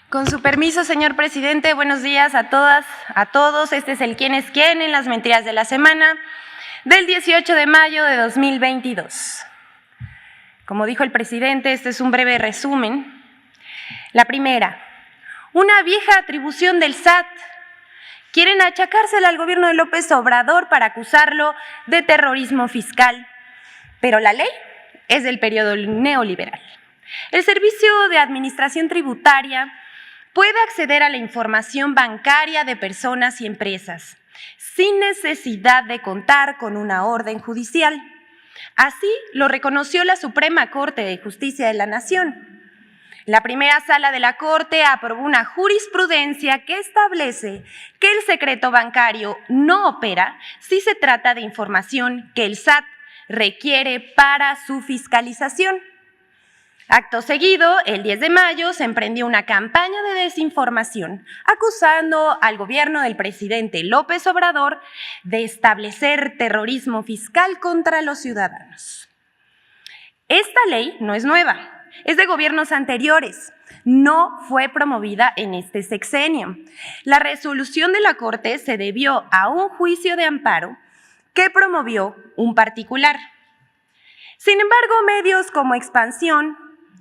Con su permiso, señor presidente, buenos días a todas, a todos. Este es el quién es quién en las mentiras de la semana del 18 de mayo de 2022. Como dijo el presidente, este es un breve resumen. La primera, una vieja atribución del SAT. Quieren achacársela al gobierno de López Obrador para acusarlo de terrorismo fiscal, pero la ley es del periodo neoliberal. El Servicio de Administración Tributaria puede acceder a la información bancaria de personas y empresas sin necesidad de contar con una orden judicial. Así lo reconoció la Suprema Corte de Justicia de la Nación. La primera sala de la Corte aprobó una jurisprudencia que establece que el secreto bancario no opera si se trata de información que el SAT requiere para su fiscalización. Acto seguido, el 10 de mayo se emprendió una campaña de desinformación acusando al gobierno del presidente López Obrador de establecer terrorismo fiscal contra los ciudadanos. Esta ley no es nueva. Es de gobiernos anteriores, no fue promovida en este sexenio. La resolución de la Corte se debió a un juicio de amparo que promovió un particular. Sin embargo, medios como Expansión,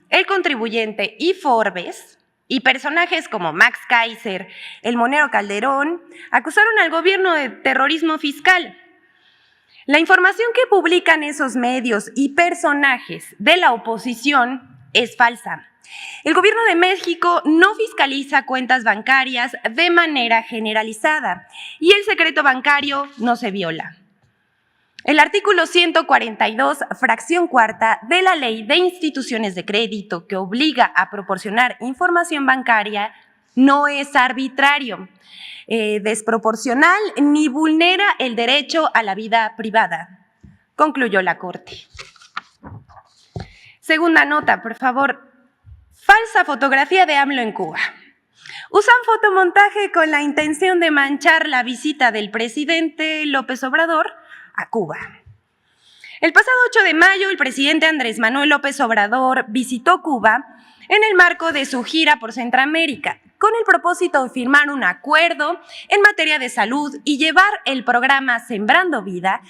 El Contribuyente y Forbes, y personajes como Max Kaiser, El Monero Calderón, acusaron al gobierno de terrorismo fiscal. La información que publican esos medios y personajes de la oposición es falsa. El gobierno de México no fiscaliza cuentas bancarias de manera generalizada y el secreto bancario no se viola. El artículo 142, fracción cuarta de la Ley de Instituciones de Crédito, que obliga a proporcionar información bancaria, no es arbitrario, desproporcional ni vulnera el derecho a la vida privada, concluyó la Corte. Segunda nota, por favor. Falsa fotografía de AMLO en Cuba. Usan fotomontaje con la intención de manchar la visita del presidente López Obrador a Cuba. El pasado 8 de mayo, el presidente Andrés Manuel López Obrador visitó Cuba en el marco de su gira por Centroamérica, con el propósito de firmar un acuerdo en materia de salud y llevar el programa Sembrando Vida,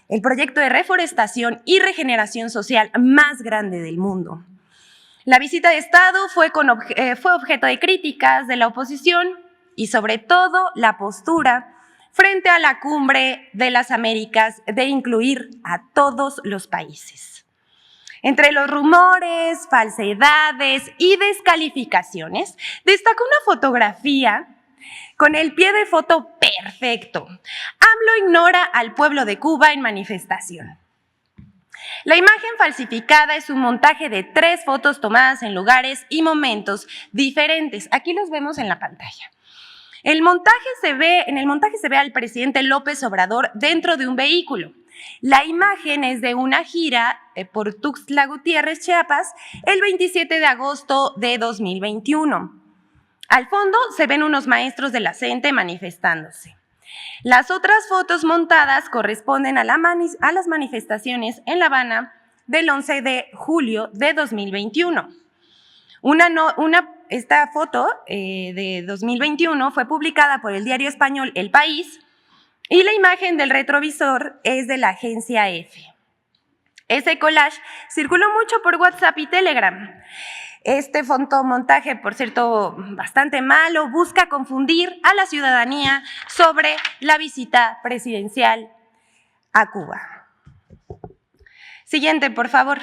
el proyecto de reforestación y regeneración social más grande del mundo. La visita de Estado fue objeto de críticas de la oposición y sobre todo la postura frente a la Cumbre de las Américas de incluir a todos los países. Entre los rumores, falsedades y descalificaciones, destacó una fotografía con el pie de foto perfecto. AMLO ignora al pueblo de Cuba en manifestación. La imagen falsificada es un montaje de 3 fotos tomadas en lugares y momentos diferentes. Aquí los vemos en la pantalla. En el montaje se ve al presidente López Obrador dentro de un vehículo. La imagen es de una gira por Tuxtla Gutiérrez, Chiapas, el 27 de agosto de 2021. Al fondo se ven unos maestros de la CENTE manifestándose. Las otras fotos montadas corresponden a las manifestaciones en La Habana del 11 de julio de 2021. Esta foto de 2021 fue publicada por el diario español El País y la imagen del retrovisor es de la agencia EFE. Ese collage circuló mucho por WhatsApp y Telegram. Este fotomontaje, por cierto, bastante malo, busca confundir a la ciudadanía sobre la visita presidencial a Cuba. Siguiente, por favor.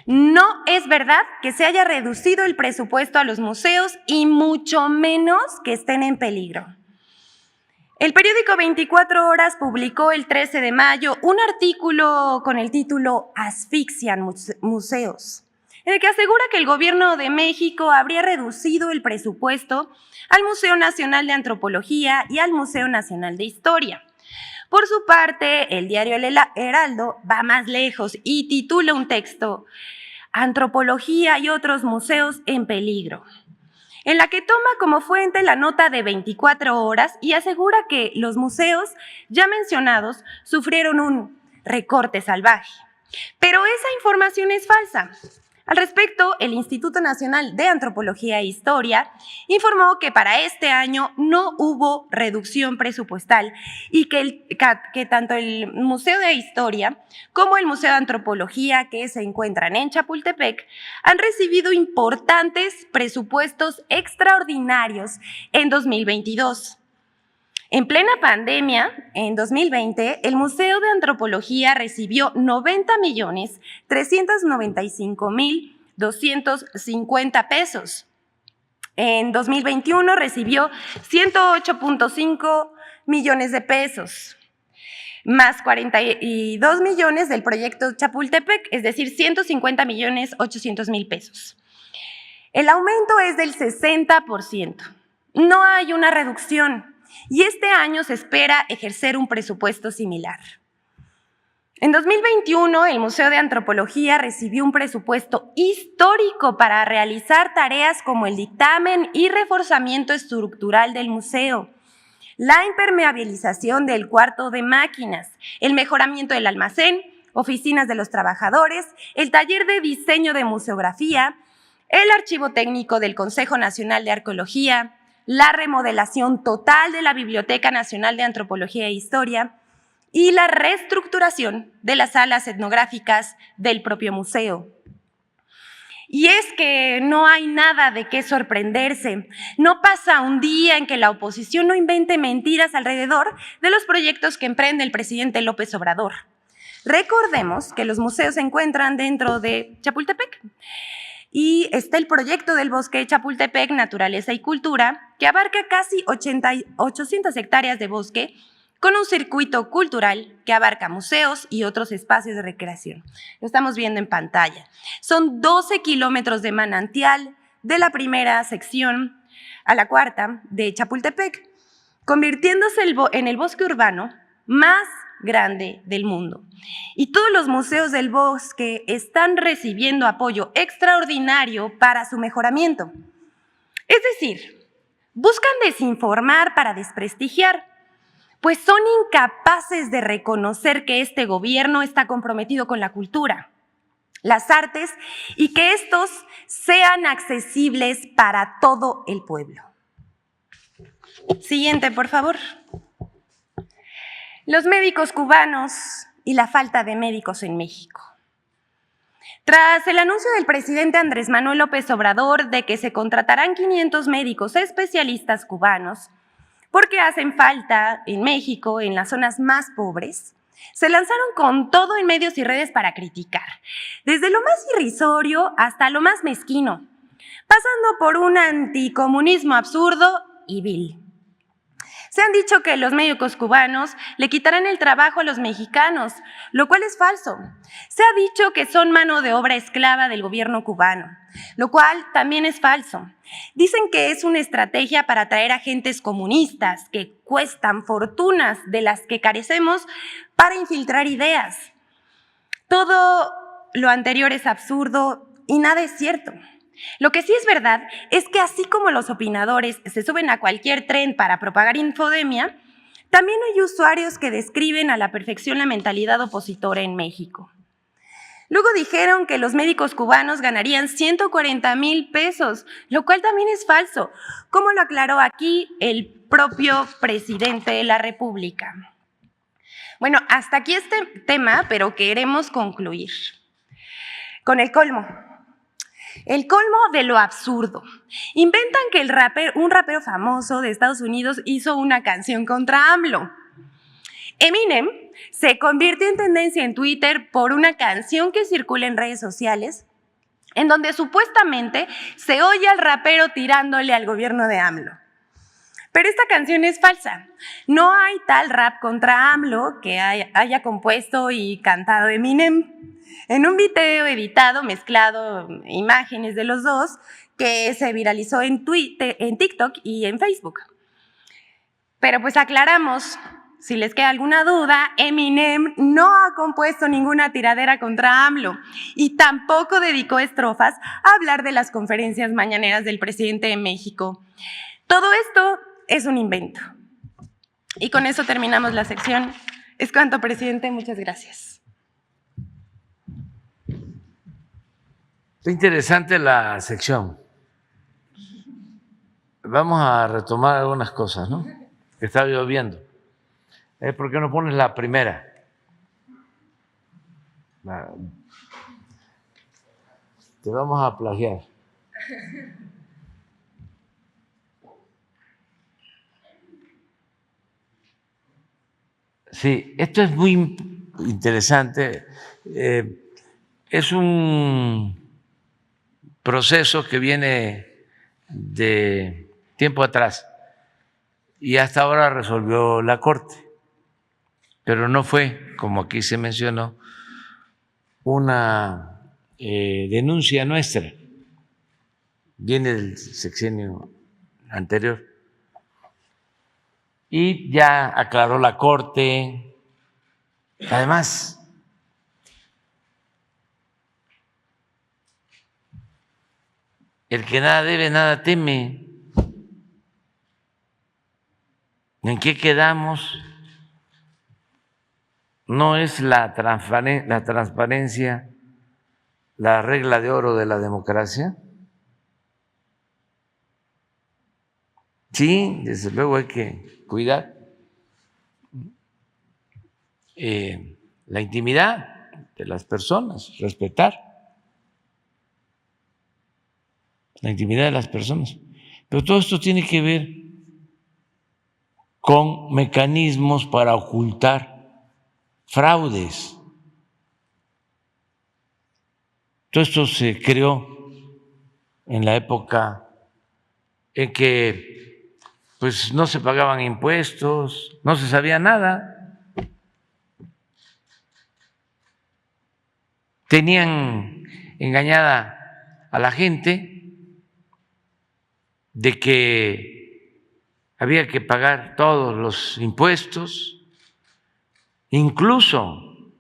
No es verdad que se haya reducido el presupuesto a los museos y mucho menos que estén en peligro. El periódico 24 Horas publicó el 13 de mayo un artículo con el título Asfixian museos, en el que asegura que el gobierno de México habría reducido el presupuesto al Museo Nacional de Antropología y al Museo Nacional de Historia. Por su parte, el diario El Heraldo va más lejos y titula un texto Antropología y otros museos en peligro, en la que toma como fuente la nota de 24 Horas y asegura que los museos ya mencionados sufrieron un recorte salvaje. Pero esa información es falsa. Al respecto, el Instituto Nacional de Antropología e Historia informó que para este año no hubo reducción presupuestal y que tanto el Museo de Historia como el Museo de Antropología, que se encuentran en Chapultepec, han recibido importantes presupuestos extraordinarios en 2022. En plena pandemia, en 2020, el Museo de Antropología recibió 90.395.250 pesos. En 2021 recibió 108.5 millones de pesos, más 42 millones del proyecto Chapultepec, es decir, 150.800.000 pesos. El aumento es del 60%. No hay una reducción. Y este año se espera ejercer un presupuesto similar. En 2021, el Museo de Antropología recibió un presupuesto histórico para realizar tareas como el dictamen y reforzamiento estructural del museo, la impermeabilización del cuarto de máquinas, el mejoramiento del almacén, oficinas de los trabajadores, el taller de diseño de museografía, el archivo técnico del Consejo Nacional de Arqueología, la remodelación total de la Biblioteca Nacional de Antropología e Historia y la reestructuración de las salas etnográficas del propio museo. Y es que no hay nada de qué sorprenderse. No pasa un día en que la oposición no invente mentiras alrededor de los proyectos que emprende el presidente López Obrador. Recordemos que los museos se encuentran dentro de Chapultepec. Y está el proyecto del Bosque de Chapultepec, Naturaleza y Cultura, que abarca casi 800 hectáreas de bosque con un circuito cultural que abarca museos y otros espacios de recreación. Lo estamos viendo en pantalla. Son 12 kilómetros de manantial de la primera sección a la cuarta de Chapultepec, convirtiéndose en el bosque urbano más grande del mundo. Y todos los museos del bosque están recibiendo apoyo extraordinario para su mejoramiento. Es decir, buscan desinformar para desprestigiar, pues son incapaces de reconocer que este gobierno está comprometido con la cultura, las artes y que estos sean accesibles para todo el pueblo. Siguiente, por favor. Los médicos cubanos y la falta de médicos en México. Tras el anuncio del presidente Andrés Manuel López Obrador de que se contratarán 500 médicos especialistas cubanos porque hacen falta en México, en las zonas más pobres, se lanzaron con todo en medios y redes para criticar, desde lo más irrisorio hasta lo más mezquino, pasando por un anticomunismo absurdo y vil. Se han dicho que los médicos cubanos le quitarán el trabajo a los mexicanos, lo cual es falso. Se ha dicho que son mano de obra esclava del gobierno cubano, lo cual también es falso. Dicen que es una estrategia para atraer agentes comunistas que cuestan fortunas de las que carecemos para infiltrar ideas. Todo lo anterior es absurdo y nada es cierto. Lo que sí es verdad es que así como los opinadores se suben a cualquier tren para propagar infodemia, también hay usuarios que describen a la perfección la mentalidad opositora en México. Luego dijeron que los médicos cubanos ganarían 140,000 pesos, lo cual también es falso, como lo aclaró aquí el propio presidente de la República. Bueno, hasta aquí este tema, pero queremos concluir con el colmo. El colmo de lo absurdo. Inventan que un rapero famoso de Estados Unidos hizo una canción contra AMLO. Eminem se convirtió en tendencia en Twitter por una canción que circula en redes sociales en donde supuestamente se oye al rapero tirándole al gobierno de AMLO. Pero esta canción es falsa. No hay tal rap contra AMLO que haya compuesto y cantado Eminem. En un video editado, mezclado imágenes de los dos, que se viralizó en TikTok y en Facebook. Pero pues aclaramos, si les queda alguna duda, Eminem no ha compuesto ninguna tiradera contra AMLO y tampoco dedicó estrofas a hablar de las conferencias mañaneras del presidente de México. Todo esto es un invento. Y con eso terminamos la sección. Es cuanto, presidente. Muchas gracias. Está interesante la sección. Vamos a retomar algunas cosas, ¿no? Que está lloviendo. ¿Por qué no pones la primera? Te vamos a plagiar. Sí, esto es muy interesante. Es un proceso que viene de tiempo atrás y hasta ahora resolvió la Corte, pero no fue, como aquí se mencionó, una denuncia nuestra, viene del sexenio anterior. Y ya aclaró la Corte. Además, el que nada debe, nada teme. ¿En qué quedamos? ¿No es la transparencia la regla de oro de la democracia? Sí, desde luego hay que cuidar la intimidad de las personas, respetar la intimidad de las personas. Pero todo esto tiene que ver con mecanismos para ocultar fraudes. Todo esto se creó en la época en que pues no se pagaban impuestos, no se sabía nada. Tenían engañada a la gente de que había que pagar todos los impuestos, incluso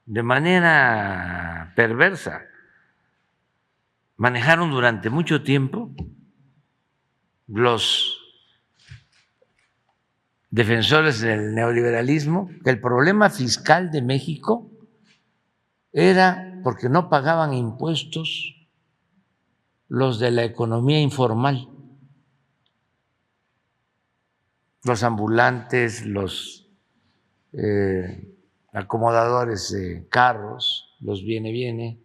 de manera perversa. Manejaron durante mucho tiempo los defensores del neoliberalismo que el problema fiscal de México era porque no pagaban impuestos los de la economía informal, los ambulantes, los acomodadores de carros, los viene,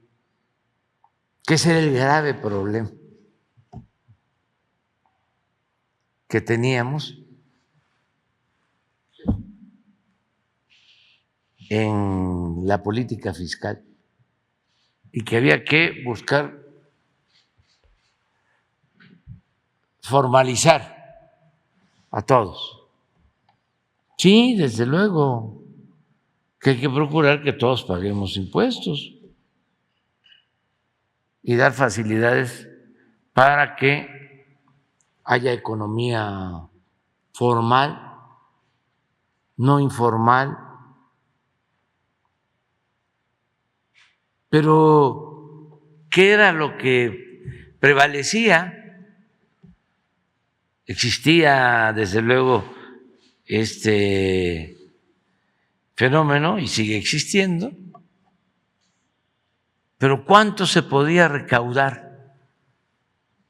que ese era el grave problema que teníamos en la política fiscal y que había que buscar formalizar a todos. Sí, desde luego que hay que procurar que todos paguemos impuestos y dar facilidades para que haya economía formal, no informal. Pero, ¿qué era lo que prevalecía? Existía, desde luego, este fenómeno y sigue existiendo, pero ¿cuánto se podía recaudar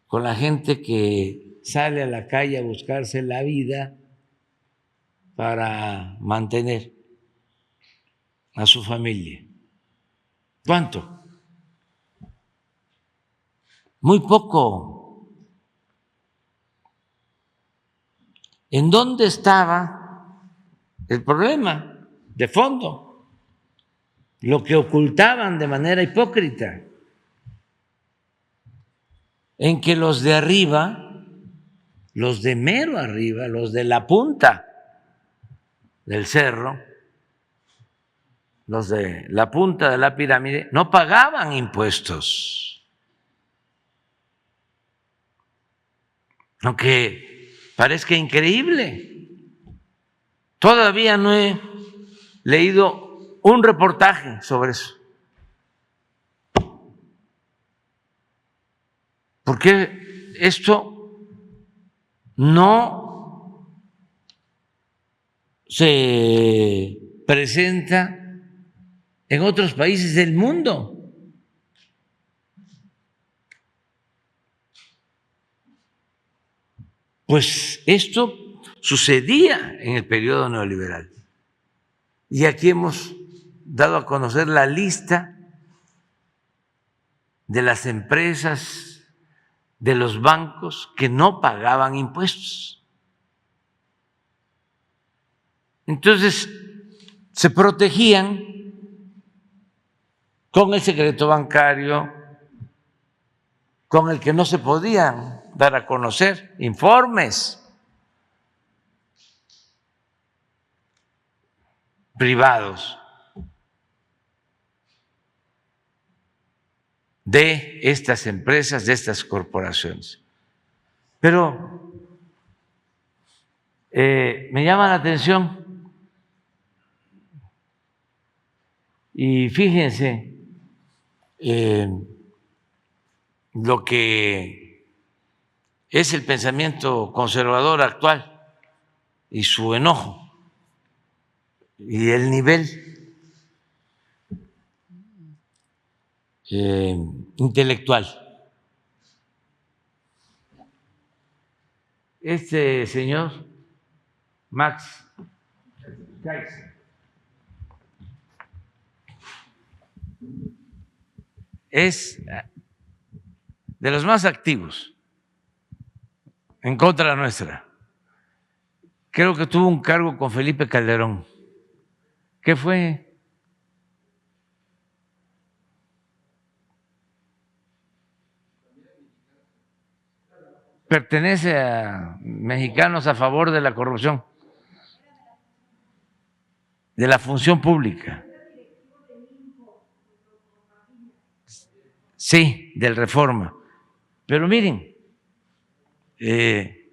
con la gente que sale a la calle a buscarse la vida para mantener a su familia? ¿Cuánto? Muy poco. ¿En dónde estaba el problema de fondo? Lo que ocultaban de manera hipócrita, en que los de arriba, los de mero arriba, los de la punta del cerro, los de la punta de la pirámide, no pagaban impuestos. Aunque parezca increíble, todavía no he leído un reportaje sobre eso. Porque esto no se presenta en otros países del mundo. Pues esto sucedía en el periodo neoliberal. Y aquí hemos dado a conocer la lista de las empresas, de los bancos que no pagaban impuestos. Entonces, se protegían con el secreto bancario, con el que no se podían dar a conocer informes privados de estas empresas, de estas corporaciones. Pero me llama la atención y fíjense lo que es el pensamiento conservador actual y su enojo y el nivel intelectual. Este señor, Max Kaiser, es de los más activos en contra nuestra. Creo que tuvo un cargo con Felipe Calderón. ¿Qué fue? Pertenece a Mexicanos a Favor de la Corrupción, de la función pública. Sí, del Reforma. Pero miren, el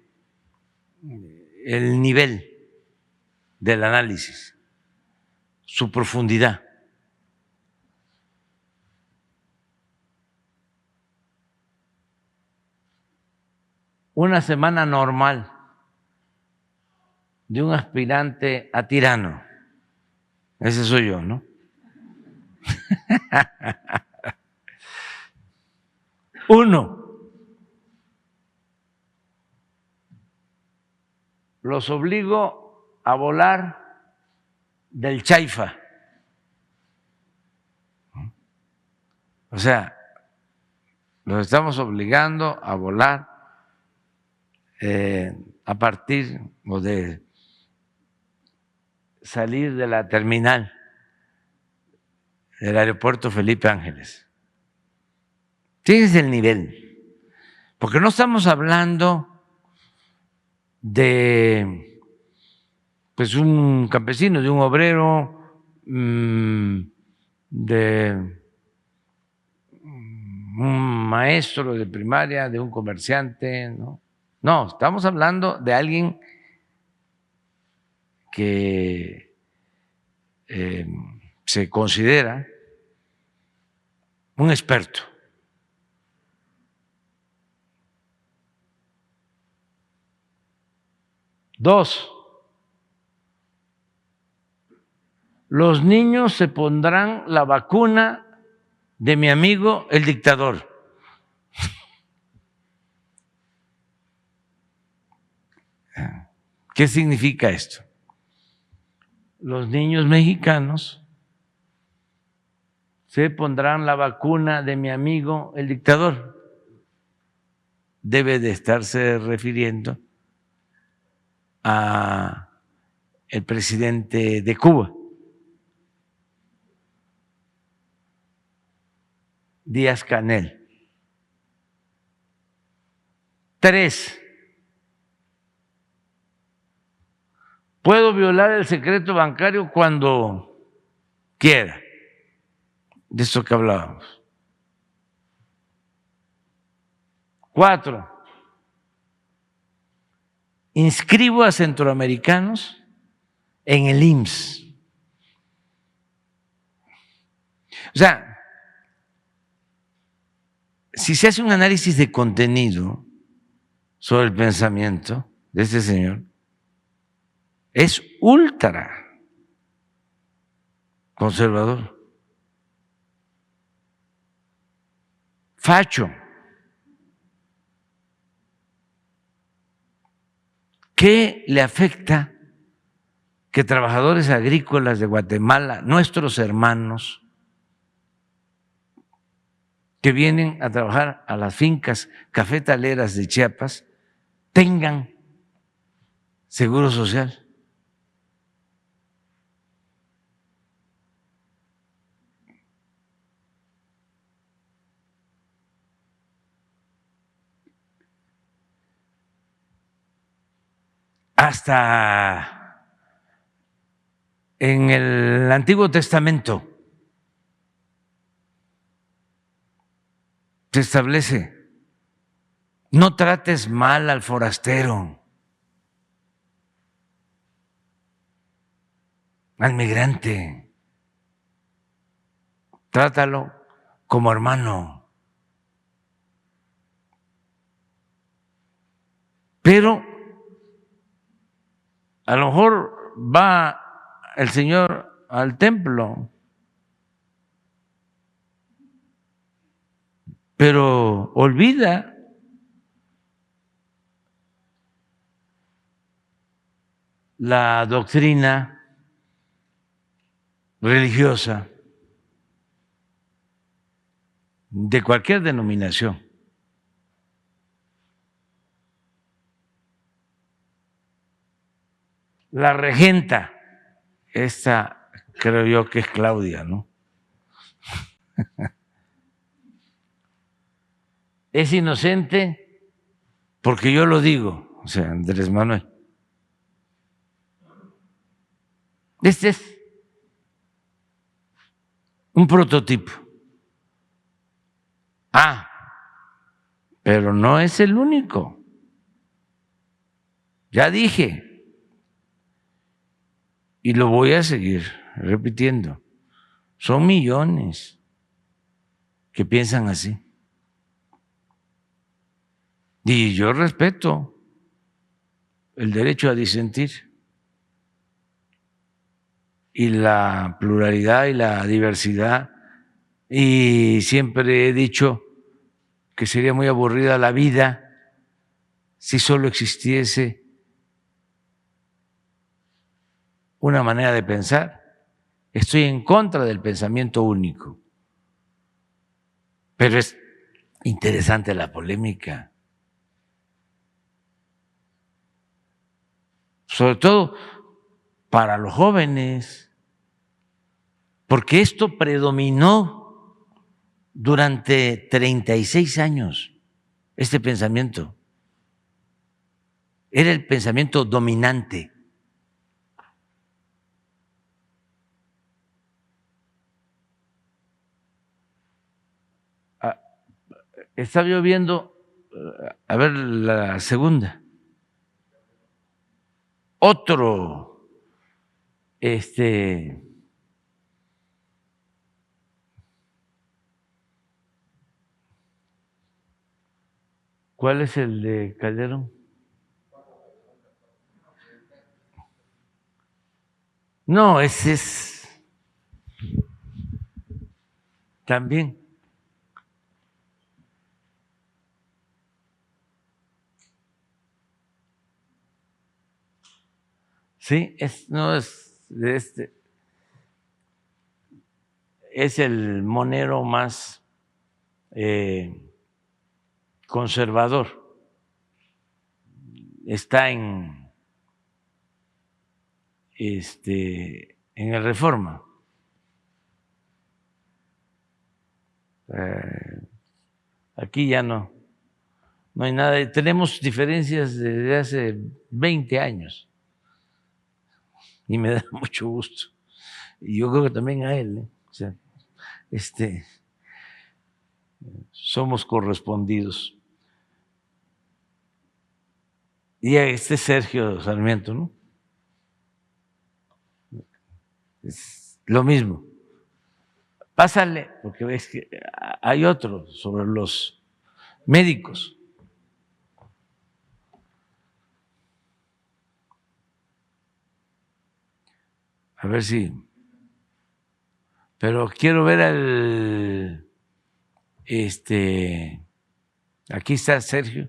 nivel del análisis, su profundidad. Una semana normal de un aspirante a tirano. Ese soy yo, ¿no? Uno, los obligo a volar del Chaifa. O sea, los estamos obligando a volar a partir o de salir de la terminal del aeropuerto Felipe Ángeles. Fíjense el nivel, porque no estamos hablando de pues un campesino, de un obrero, de un maestro de primaria, de un comerciante, ¿no? No, estamos hablando de alguien que se considera un experto. Dos, los niños se pondrán la vacuna de mi amigo el dictador. ¿Qué significa esto? Los niños mexicanos se pondrán la vacuna de mi amigo el dictador. Debe de estarse refiriendo a el presidente de Cuba, Díaz-Canel. 3, puedo violar el secreto bancario cuando quiera, de eso que hablábamos. 4, inscribo a centroamericanos en el IMSS. O sea, si se hace un análisis de contenido sobre el pensamiento de este señor, es ultra conservador, facho. ¿qué le afecta que trabajadores agrícolas de Guatemala, nuestros hermanos, que vienen a trabajar a las fincas cafetaleras de Chiapas, tengan seguro social? Hasta en el Antiguo Testamento se establece: no trates mal al forastero, al migrante, trátalo como hermano. Pero a lo mejor va el señor al templo, pero olvida la doctrina religiosa de cualquier denominación. La regenta, esta creo yo que es Claudia, ¿no? Es inocente porque yo lo digo, o sea, Andrés Manuel. Este es un prototipo. Pero no es el único. Ya dije, y lo voy a seguir repitiendo, son millones que piensan así. Y yo respeto el derecho a disentir y la pluralidad y la diversidad, y siempre he dicho que sería muy aburrida la vida si solo existiese una manera de pensar. Estoy en contra del pensamiento único, pero es interesante la polémica, sobre todo para los jóvenes, porque esto predominó durante 36 años, este pensamiento. Era el pensamiento dominante. Estaba yo viendo, a ver, la segunda. Otro, ¿cuál es el de Calderón? No, ese es también. Sí, no es de es el monero más conservador. Está en el Reforma. Aquí ya no hay nada. Tenemos diferencias desde hace 20 años y me da mucho gusto. Y yo creo que también a él, o sea, somos correspondidos. Y a Sergio Sarmiento, ¿no? Es lo mismo. Pásale, porque ves que hay otro sobre los médicos. A ver si. Pero quiero ver al. Aquí está Sergio.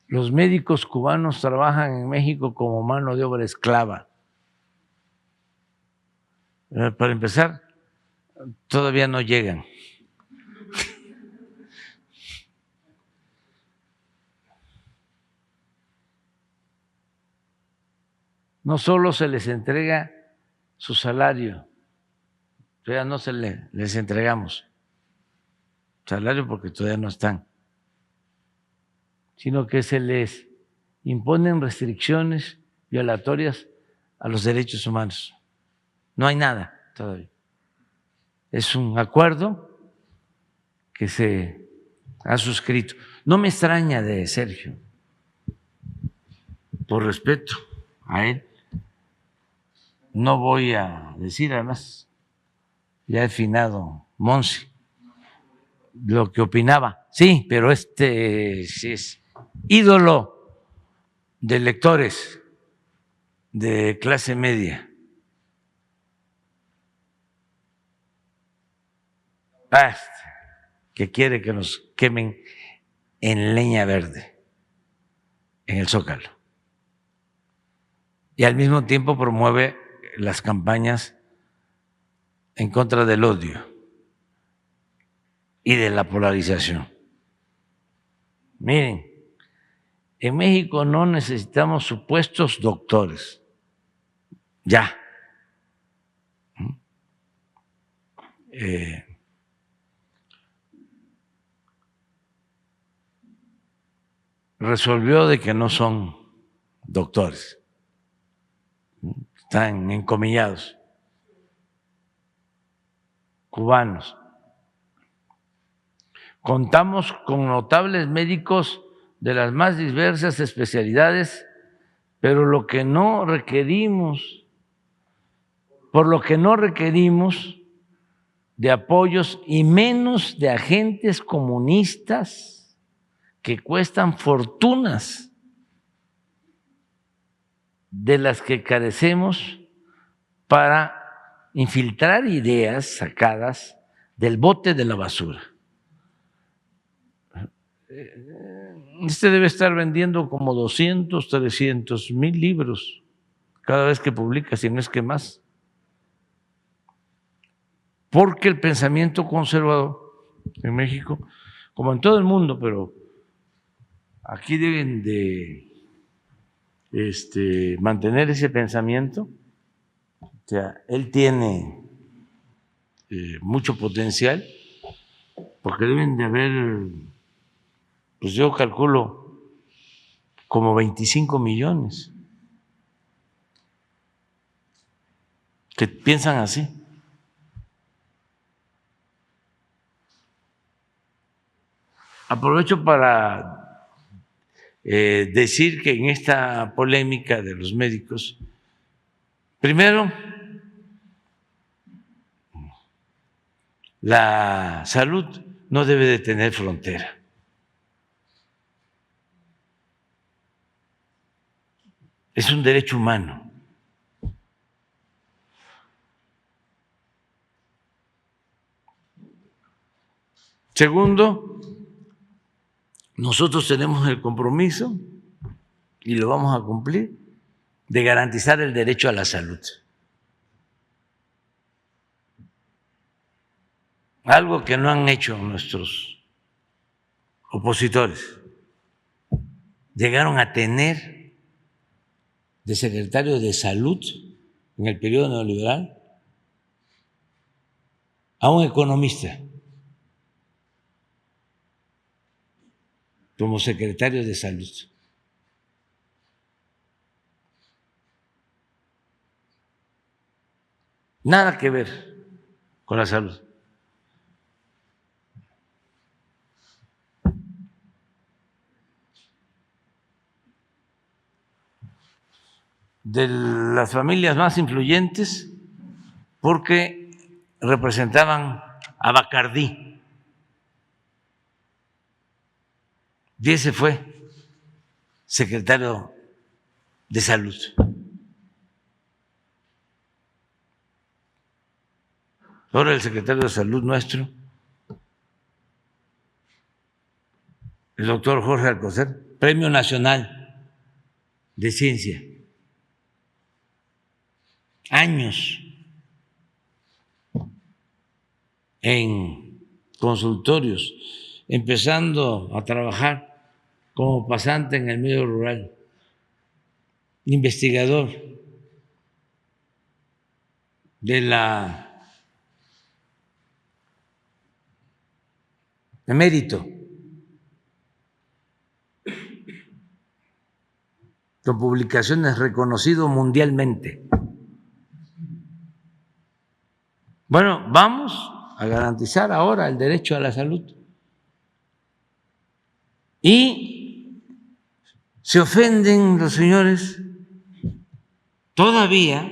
Los médicos cubanos trabajan en México como mano de obra esclava. Para empezar, todavía no llegan. No solo se les entrega su salario, todavía no les entregamos salario porque todavía no están, sino que se les imponen restricciones violatorias a los derechos humanos. No hay nada todavía. Es un acuerdo que se ha suscrito. No me extraña de Sergio, por respeto a él. No voy a decir, además, ya he finado Monsi, lo que opinaba. Sí, pero sí es ídolo de lectores de clase media. Que quiere que nos quemen en leña verde en el Zócalo. Y al mismo tiempo promueve las campañas en contra del odio y de la polarización. Miren, en México no necesitamos supuestos doctores. Ya. Resolvió de que no son doctores. Están encomillados. Cubanos. Contamos con notables médicos de las más diversas especialidades, pero por lo que no requerimos de apoyos y menos de agentes comunistas que cuestan fortunas, de las que carecemos para infiltrar ideas sacadas del bote de la basura. Debe estar vendiendo como 200, 300 mil libros cada vez que publica, si no es que más. Porque el pensamiento conservador en México, como en todo el mundo, pero aquí deben de mantener ese pensamiento. O sea, él tiene mucho potencial, porque deben de haber, pues yo calculo, como 25 millones que piensan así. Aprovecho para decir que en esta polémica de los médicos, primero, la salud no debe de tener frontera. Es un derecho humano. Segundo, nosotros tenemos el compromiso, y lo vamos a cumplir, de garantizar el derecho a la salud. Algo que no han hecho nuestros opositores. Llegaron a tener de secretario de Salud en el periodo neoliberal a un economista como secretario de Salud. Nada que ver con la salud. De las familias más influyentes, porque representaban a Bacardí. Y ese fue secretario de Salud. Ahora el secretario de Salud nuestro, el doctor Jorge Alcocer, Premio Nacional de Ciencia. Años en consultorios, empezando a trabajar como pasante en el medio rural, investigador de la emérito, con publicaciones reconocido mundialmente. Bueno, vamos a garantizar ahora el derecho a la salud. Y se ofenden los señores todavía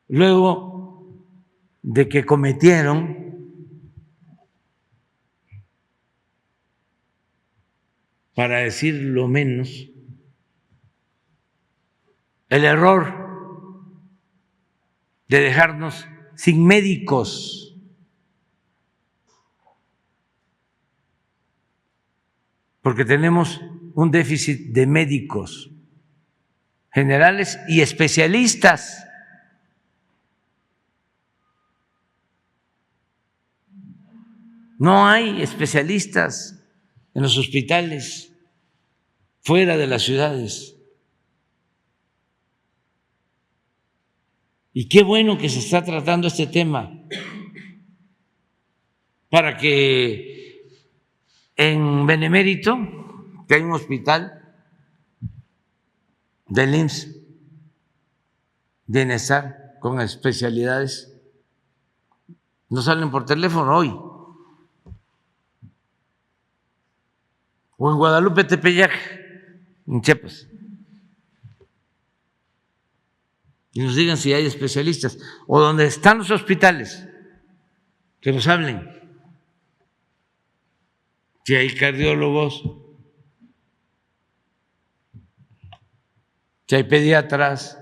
luego de que cometieron, para decir lo menos, el error de dejarnos sin médicos. Porque tenemos un déficit de médicos generales y especialistas. No hay especialistas en los hospitales fuera de las ciudades. Y qué bueno que se está tratando este tema para que en Benemérito, que hay un hospital del IMSS, Bienestar, con especialidades, no salen por teléfono hoy. O en Guadalupe, Tepeyac, en Chiapas. Y nos digan si hay especialistas, o donde están los hospitales, que nos hablen. Si hay cardiólogos, si hay pediatras,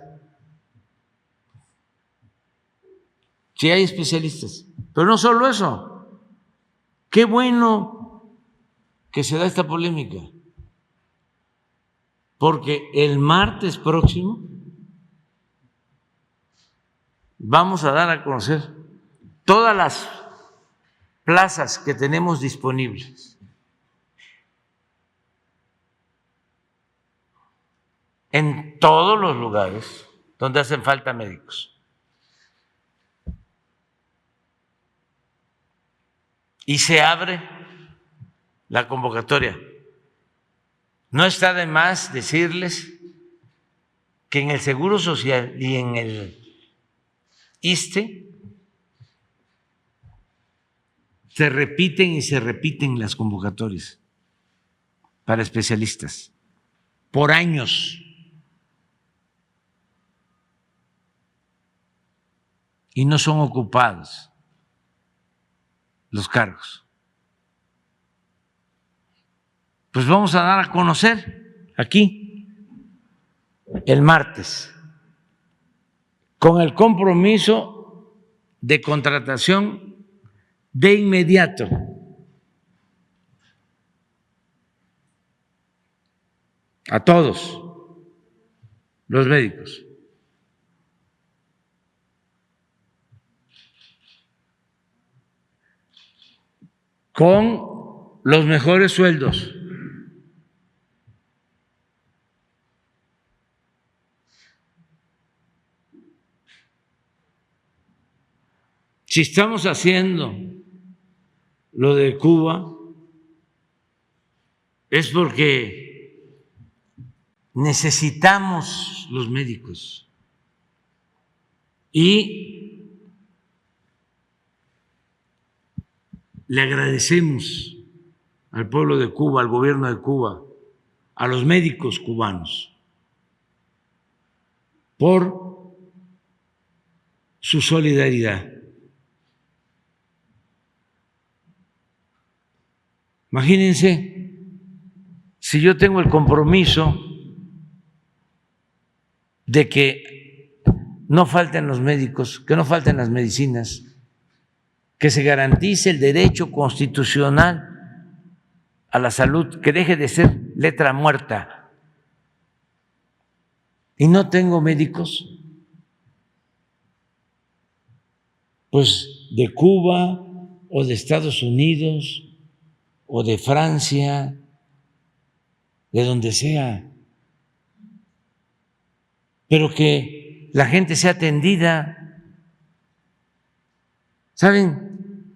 si hay especialistas. Pero no solo eso, qué bueno que se da esta polémica, porque el martes próximo vamos a dar a conocer todas las plazas que tenemos disponibles en todos los lugares donde hacen falta médicos. Y se abre la convocatoria. No está de más decirles que en el Seguro Social y en el ISSSTE se repiten y se repiten las convocatorias para especialistas por años. Y no son ocupados los cargos. Pues vamos a dar a conocer aquí el martes, con el compromiso de contratación de inmediato. A todos los médicos. Con los mejores sueldos. Si estamos haciendo lo de Cuba, es porque necesitamos los médicos y le agradecemos al pueblo de Cuba, al gobierno de Cuba, a los médicos cubanos por su solidaridad. Imagínense, si yo tengo el compromiso de que no falten los médicos, que no falten las medicinas, que se garantice el derecho constitucional a la salud, que deje de ser letra muerta. Y no tengo médicos, pues de Cuba o de Estados Unidos o de Francia, de donde sea, pero que la gente sea atendida. ¿Saben?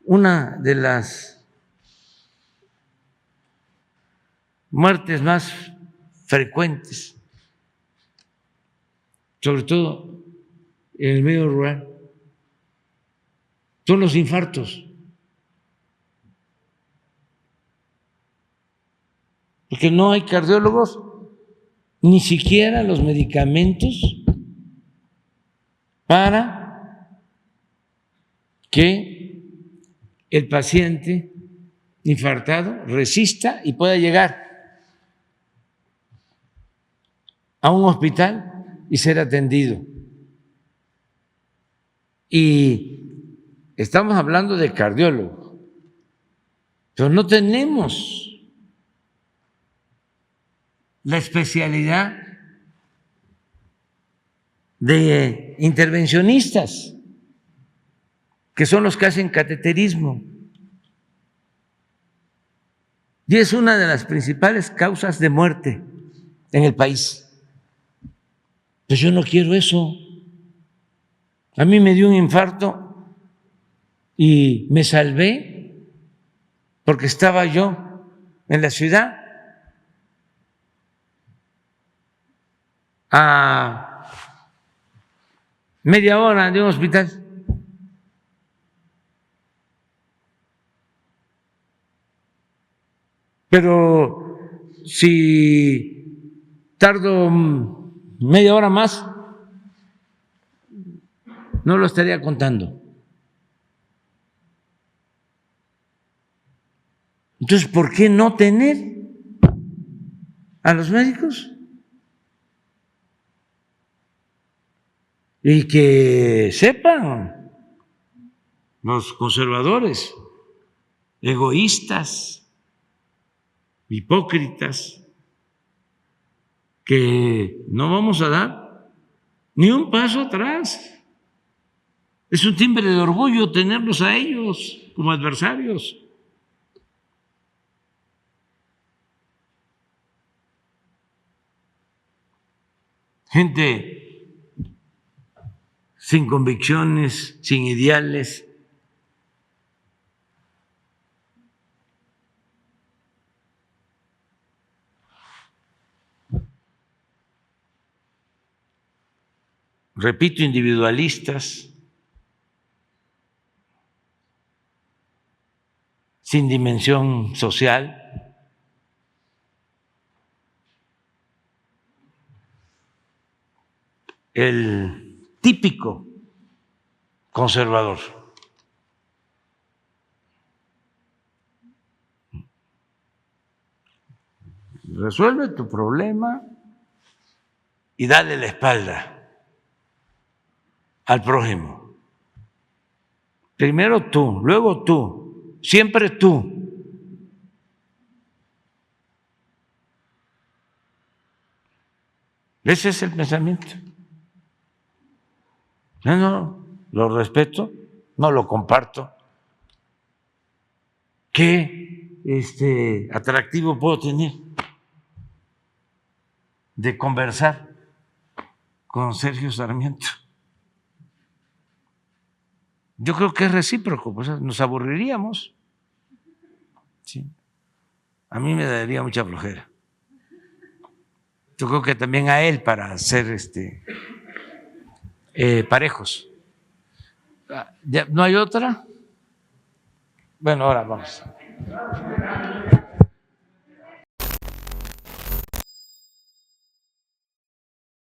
Una de las muertes más frecuentes, sobre todo en el medio rural, son los infartos. Porque no hay cardiólogos, ni siquiera los medicamentos para que el paciente infartado resista y pueda llegar a un hospital y ser atendido. Y estamos hablando de cardiólogos, pero no tenemos la especialidad de intervencionistas, que son los que hacen cateterismo. Y es una de las principales causas de muerte en el país. Pues yo no quiero eso. A mí me dio un infarto y me salvé porque estaba yo en la ciudad a media hora de un hospital. Pero si tardo media hora más, no lo estaría contando. Entonces, ¿por qué no tener a los médicos? Y que sepan los conservadores, egoístas, hipócritas, que no vamos a dar ni un paso atrás. Es un timbre de orgullo tenerlos a ellos como adversarios. Gente sin convicciones, sin ideales. Repito, individualistas, sin dimensión social. El típico conservador. Resuelve tu problema y dale la espalda al prójimo. Primero tú, luego tú, siempre tú. Ese es el pensamiento. No, lo respeto, no lo comparto. ¿Qué atractivo puedo tener de conversar con Sergio Sarmiento? Yo creo que es recíproco, pues nos aburriríamos. ¿Sí? A mí me daría mucha flojera. Yo creo que también a él para ser parejos. ¿No hay otra? Bueno, ahora vamos.